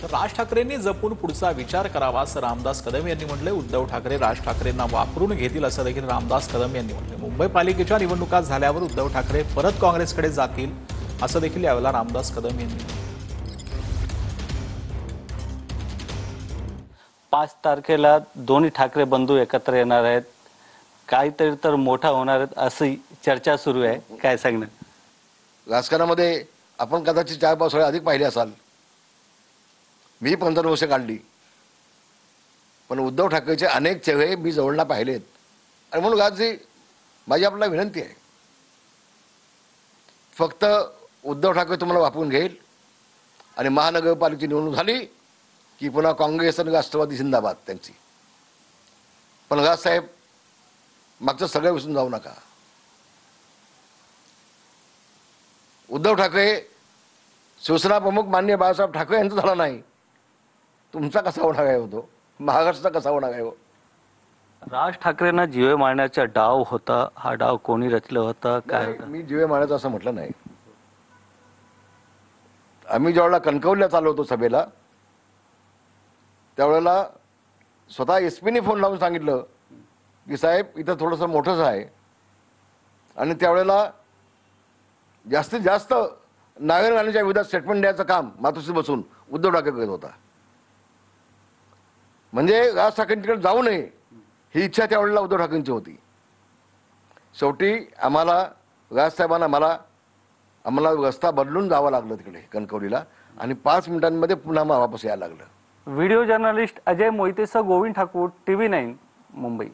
तर राज ठाकरेंनी जपून पुढचा विचार करावा असं रामदास कदम यांनी म्हटलंय। उद्धव ठाकरे राज ठाकरेंना वापरून घेतील असं देखील रामदास कदम यांनी म्हटलंय। मुंबई पालिकेच्या निवडणुका झाल्यावर उद्धव ठाकरे परत काँग्रेसकडे जातील असं देखील यावेळेला रामदास कदम यांनी म्हटलं। 5 तारखेला दोन्ही ठाकरे बंधू एकत्र येणार आहेत, काहीतरी तर मोठा होणार आहे अशी चर्चा सुरू आहे। काय सांगणार? राजकारणामध्ये आपण कदाचित 4-5 वेळा अधिक पाहिले असाल, मी 15 वर्ष काढली, पण उद्धव ठाकरेचे अनेक चेहरे मी जवळना पाहिलेत। आणि म्हणून आज जी माझी आपल्याला विनंती आहे, फक्त उद्धव ठाकरे तुम्हाला वापरून घेईल आणि महानगरपालिकेची निवडणूक झाली की पुन्हा काँग्रेस आणि राष्ट्रवादी जिंदाबाद त्यांची। पण राजसाहेब, मागचं सगळं विसरून जाऊ नका। उद्धव ठाकरे शिवसेना प्रमुख माननीय बाळासाहेब ठाकरे यांचा झाला नाही, तुमचा कसा होणार आहे होतो, महाराष्ट्राचा कसा होणार आहे हो? राज ठाकरेंना जीवे मारण्याचा डाव होता, हा डाव कोणी रचलं होतं? काय होतं? मी जीवे मारायचं असं म्हटलं नाही। आम्ही ज्यावेळेला कणकवलीला चाललो होतो सभेला, त्यावेळेला स्वतः एसपीने फोन लावून सांगितलं की साहेब इथं थोडंसं मोठंच आहे, आणि त्यावेळेला जास्तीत जास्त नागरिकांच्या विरोधात स्टेटमेंट द्यायचं काम मातोश्री बसून उद्धव ठाकरे करत होता। म्हणजे राज ठाकरेंकडे जाऊ नये ही इच्छा त्यावेळेला उद्धव ठाकरेंची होती। शेवटी आम्हाला राजसाहेबांना आम्हाला रस्ता बदलून जावं लागलं तिकडे कणकवलीला, आणि 5 मिनिटांमध्ये पुन्हा वापस यायला लागलं। व्हिडिओ जर्नलिस्ट अजय मोहितेसह गोविंद ठाकूर, TV9 मुंबई।